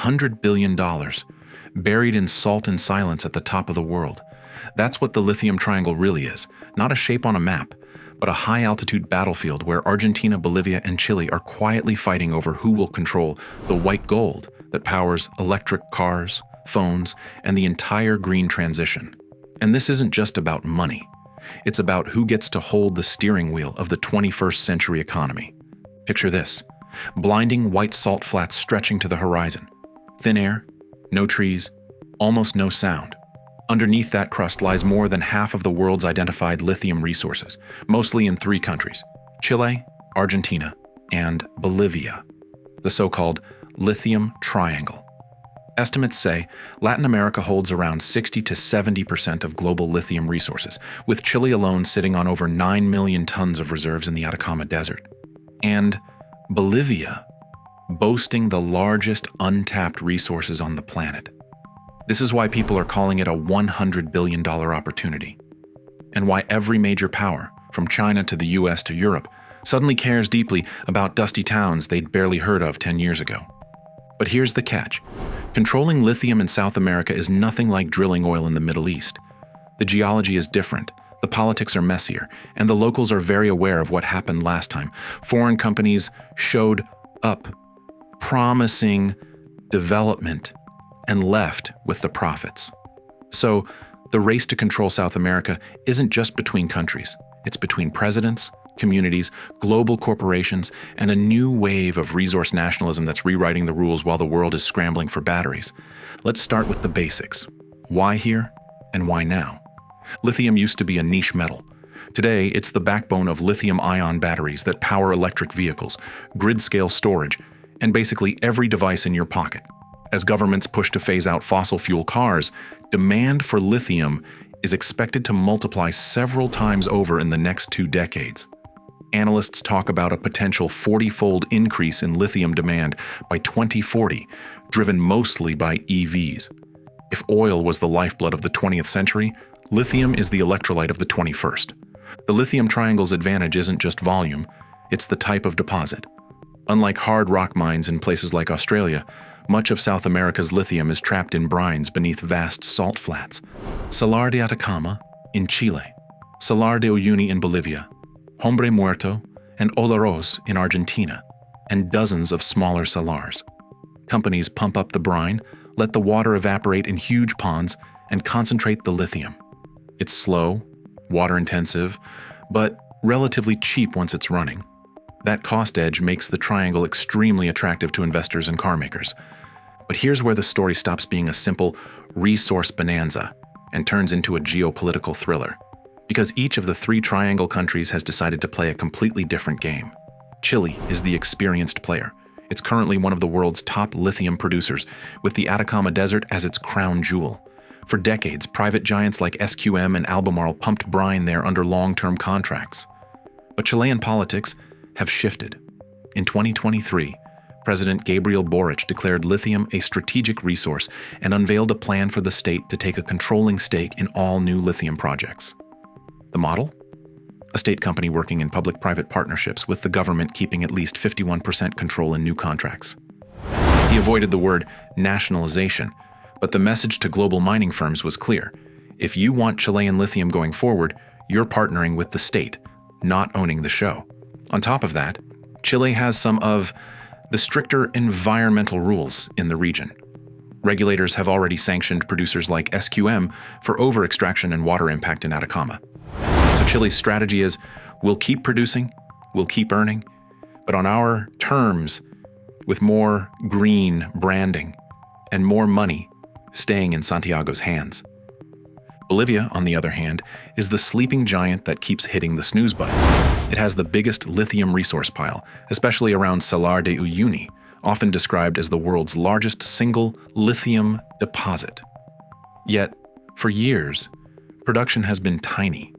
$100 billion, buried in salt and silence at the top of the world. That's what the Lithium Triangle really is, not a shape on a map, but a high-altitude battlefield where Argentina, Bolivia, and Chile are quietly fighting over who will control the white gold that powers electric cars, phones, and the entire green transition. And this isn't just about money. It's about who gets to hold the steering wheel of the 21st century economy. Picture this: blinding white salt flats stretching to the horizon. Thin air, no trees, almost no sound. Underneath that crust lies more than half of the world's identified lithium resources, mostly in 3 countries: Chile, Argentina, and Bolivia, the so-called Lithium Triangle. Estimates say Latin America holds around 60 to 70% of global lithium resources, with Chile alone sitting on over 9 million tons of reserves in the Atacama Desert. And Bolivia, boasting the largest untapped resources on the planet. This is why people are calling it a $100 billion opportunity, and why every major power, from China to the US to Europe, suddenly cares deeply about dusty towns they'd barely heard of 10 years ago. But here's the catch. Controlling lithium in South America is nothing like drilling oil in the Middle East. The geology is different, the politics are messier, and the locals are very aware of what happened last time. Foreign companies showed up, promising development, and left with the profits. So, the race to control South America isn't just between countries. It's between presidents, communities, global corporations, and a new wave of resource nationalism that's rewriting the rules while the world is scrambling for batteries. Let's start with the basics. Why here, and why now? Lithium used to be a niche metal. Today, it's the backbone of lithium-ion batteries that power electric vehicles, grid-scale storage, and basically every device in your pocket. As governments push to phase out fossil fuel cars, demand for lithium is expected to multiply several times over in the next 2 decades. Analysts talk about a potential 40-fold increase in lithium demand by 2040, driven mostly by EVs. If oil was the lifeblood of the 20th century, lithium is the electrolyte of the 21st. The Lithium Triangle's advantage isn't just volume, it's the type of deposit. Unlike hard rock mines in places like Australia, much of South America's lithium is trapped in brines beneath vast salt flats. Salar de Atacama in Chile, Salar de Uyuni in Bolivia, Hombre Muerto and Olaroz in Argentina, and dozens of smaller salars. Companies pump up the brine, let the water evaporate in huge ponds, and concentrate the lithium. It's slow, water-intensive, but relatively cheap once it's running. That cost edge makes the triangle extremely attractive to investors and car makers. But here's where the story stops being a simple resource bonanza and turns into a geopolitical thriller. Because each of the 3 triangle countries has decided to play a completely different game. Chile is the experienced player. It's currently one of the world's top lithium producers, with the Atacama Desert as its crown jewel. For decades, private giants like SQM and Albemarle pumped brine there under long-term contracts. But Chilean politics have shifted. In 2023, President Gabriel Boric declared lithium a strategic resource and unveiled a plan for the state to take a controlling stake in all new lithium projects. The model? A state company working in public-private partnerships, with the government keeping at least 51% control in new contracts. He avoided the word nationalization, but the message to global mining firms was clear. If you want Chilean lithium going forward, you're partnering with the state, not owning the show. On top of that, Chile has some of the stricter environmental rules in the region. Regulators have already sanctioned producers like SQM for over-extraction and water impact in Atacama. So Chile's strategy is, we'll keep producing, we'll keep earning, but on our terms, with more green branding and more money staying in Santiago's hands. Bolivia, on the other hand, is the sleeping giant that keeps hitting the snooze button. It has the biggest lithium resource pile, especially around Salar de Uyuni, often described as the world's largest single lithium deposit. Yet, for years, production has been tiny,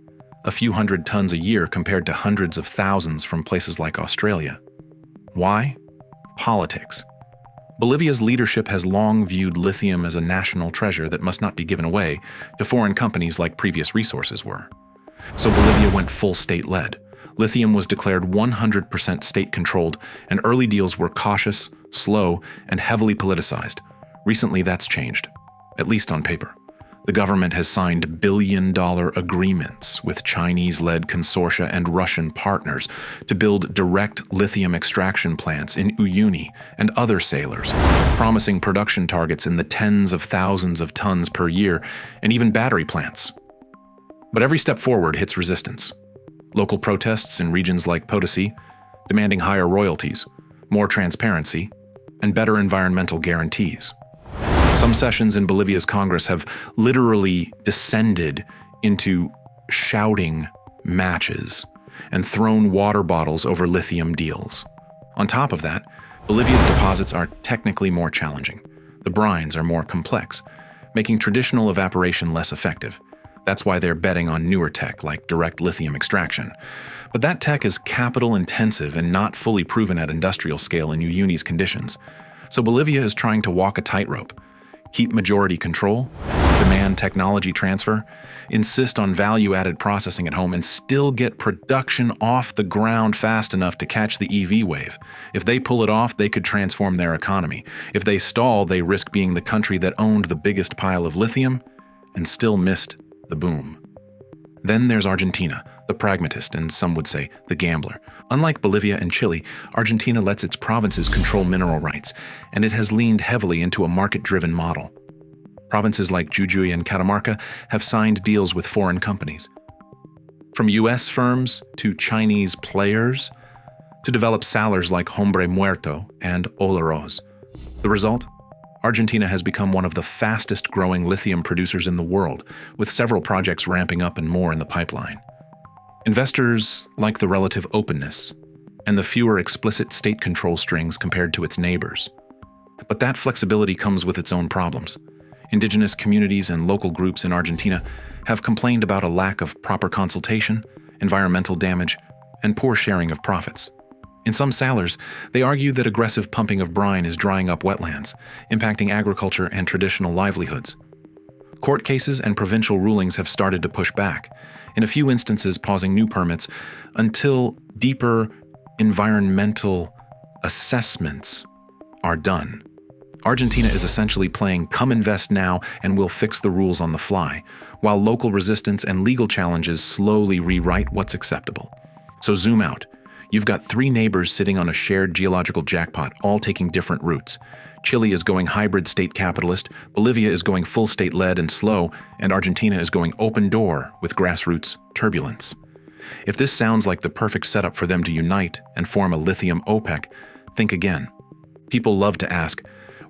a few hundred tons a year compared to hundreds of thousands from places like Australia. Why? Politics. Bolivia's leadership has long viewed lithium as a national treasure that must not be given away to foreign companies like previous resources were. So Bolivia went full state-led. Lithium was declared 100% state-controlled, and early deals were cautious, slow, and heavily politicized, Recently, that's changed, at least on paper. The government has signed billion-dollar agreements with Chinese-led consortia and Russian partners to build direct lithium extraction plants in Uyuni and other sailors, promising production targets in the tens of thousands of tons per year, and even battery plants. But every step forward hits resistance. Local protests in regions like Potosi, demanding higher royalties, more transparency, and better environmental guarantees. Some sessions in Bolivia's Congress have literally descended into shouting matches and thrown water bottles over lithium deals. On top of that, Bolivia's deposits are technically more challenging. The brines are more complex, making traditional evaporation less effective. That's why they're betting on newer tech like direct lithium extraction. But that tech is capital intensive and not fully proven at industrial scale in Uyuni's conditions. So Bolivia is trying to walk a tightrope. Keep majority control, demand technology transfer, insist on value-added processing at home, and still get production off the ground fast enough to catch the EV wave. If they pull it off, they could transform their economy. If they stall, they risk being the country that owned the biggest pile of lithium and still missed the boom. Then there's Argentina, the pragmatist, and some would say the gambler. Unlike Bolivia and Chile, Argentina lets its provinces control mineral rights, and it has leaned heavily into a market-driven model. Provinces like Jujuy and Catamarca have signed deals with foreign companies, from U.S. firms to Chinese players, to develop salars like Hombre Muerto and Olaroz. The result? Argentina has become one of the fastest-growing lithium producers in the world, with several projects ramping up and more in the pipeline. Investors like the relative openness and the fewer explicit state control strings compared to its neighbors. But that flexibility comes with its own problems. Indigenous communities and local groups in Argentina have complained about a lack of proper consultation, environmental damage, and poor sharing of profits. In some salars, they argue that aggressive pumping of brine is drying up wetlands, impacting agriculture and traditional livelihoods. Court cases and provincial rulings have started to push back, in a few instances pausing new permits until deeper environmental assessments are done. Argentina is essentially playing come invest now and we'll fix the rules on the fly, while local resistance and legal challenges slowly rewrite what's acceptable. So zoom out. You've got three neighbors sitting on a shared geological jackpot, all taking different routes. Chile is going hybrid state capitalist, Bolivia is going full state led and slow, and Argentina is going open door with grassroots turbulence. If this sounds like the perfect setup for them to unite and form a lithium OPEC, think again. People love to ask,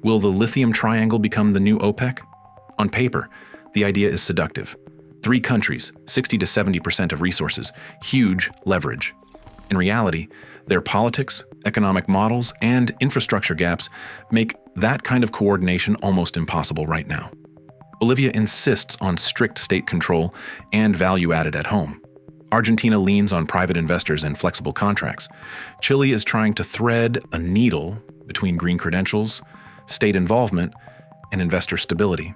will the Lithium Triangle become the new OPEC? On paper, the idea is seductive. 3 countries, 60 to 70% of resources, huge leverage. In reality, their politics, economic models, and infrastructure gaps make that kind of coordination almost impossible right now. Bolivia insists on strict state control and value added at home. Argentina leans on private investors and flexible contracts. Chile is trying to thread a needle between green credentials, state involvement, and investor stability,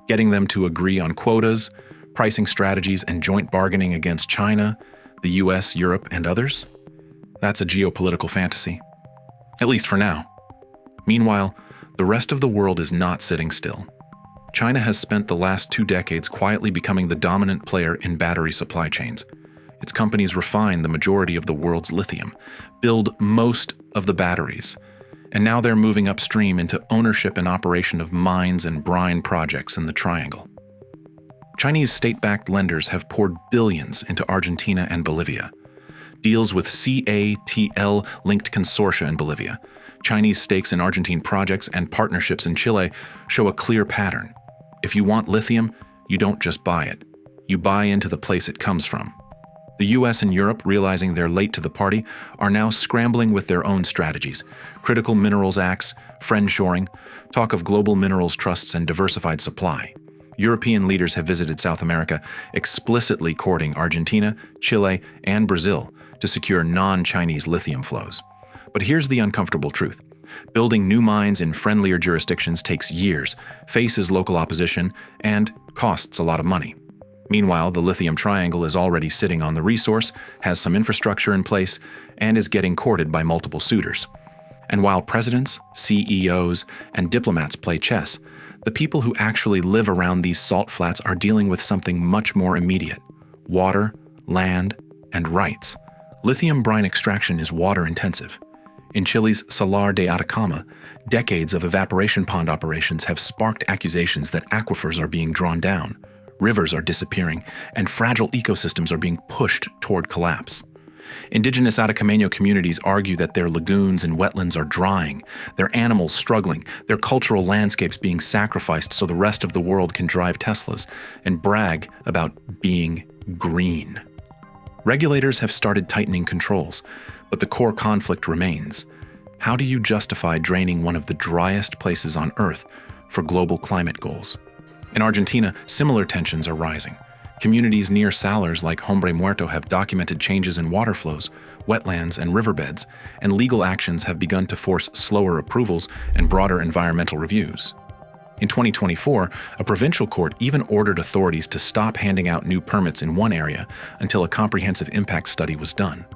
getting them to agree on quotas, pricing strategies, and joint bargaining against China, the US, Europe, and others. That's a geopolitical fantasy, at least for now. Meanwhile, the rest of the world is not sitting still. China has spent the last 2 decades quietly becoming the dominant player in battery supply chains. Its companies refine the majority of the world's lithium, build most of the batteries, and now they're moving upstream into ownership and operation of mines and brine projects in the Triangle. Chinese state-backed lenders have poured billions into Argentina and Bolivia. Deals with CATL-linked consortia in Bolivia, Chinese stakes in Argentine projects, and partnerships in Chile show a clear pattern. If you want lithium, you don't just buy it. You buy into the place it comes from. The US and Europe, realizing they're late to the party, are now scrambling with their own strategies. Critical Minerals Acts, friendshoring, talk of global minerals trusts, and diversified supply. European leaders have visited South America, explicitly courting Argentina, Chile, and Brazil to secure non-Chinese lithium flows. But here's the uncomfortable truth. Building new mines in friendlier jurisdictions takes years, faces local opposition, and costs a lot of money. Meanwhile, the Lithium Triangle is already sitting on the resource, has some infrastructure in place, and is getting courted by multiple suitors. And while presidents, CEOs, and diplomats play chess, the people who actually live around these salt flats are dealing with something much more immediate: water, land, and rights. Lithium brine extraction is water-intensive. In Chile's Salar de Atacama, decades of evaporation pond operations have sparked accusations that aquifers are being drawn down, rivers are disappearing, and fragile ecosystems are being pushed toward collapse. Indigenous Atacameño communities argue that their lagoons and wetlands are drying, their animals struggling, their cultural landscapes being sacrificed so the rest of the world can drive Teslas, and brag about being green. Regulators have started tightening controls, but the core conflict remains. How do you justify draining one of the driest places on Earth for global climate goals? In Argentina, similar tensions are rising. Communities near salars like Hombre Muerto have documented changes in water flows, wetlands, and riverbeds, and legal actions have begun to force slower approvals and broader environmental reviews. In 2024, a provincial court even ordered authorities to stop handing out new permits in one area until a comprehensive impact study was done.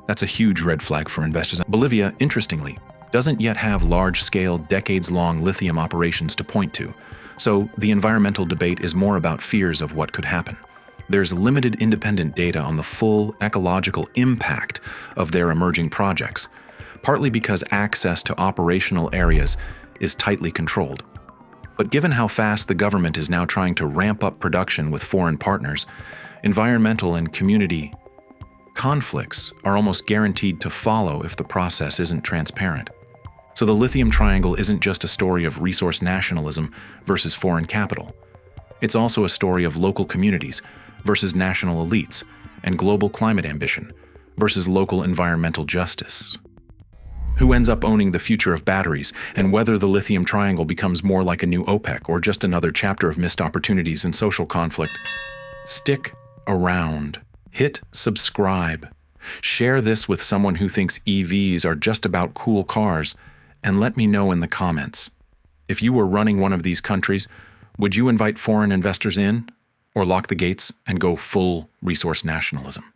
That's a huge red flag for investors. Bolivia, interestingly, doesn't yet have large-scale, decades-long lithium operations to point to, so the environmental debate is more about fears of what could happen. There's limited independent data on the full ecological impact of their emerging projects, partly because access to operational areas is tightly controlled. But given how fast the government is now trying to ramp up production with foreign partners, environmental and community conflicts are almost guaranteed to follow if the process isn't transparent. So the Lithium Triangle isn't just a story of resource nationalism versus foreign capital. It's also a story of local communities versus national elites, and global climate ambition versus local environmental justice. Who ends up owning the future of batteries, and whether the Lithium Triangle becomes more like a new OPEC or just another chapter of missed opportunities and social conflict? Stick around. Hit subscribe. Share this with someone who thinks EVs are just about cool cars, and let me know in the comments. If you were running one of these countries, would you invite foreign investors in, or lock the gates and go full resource nationalism?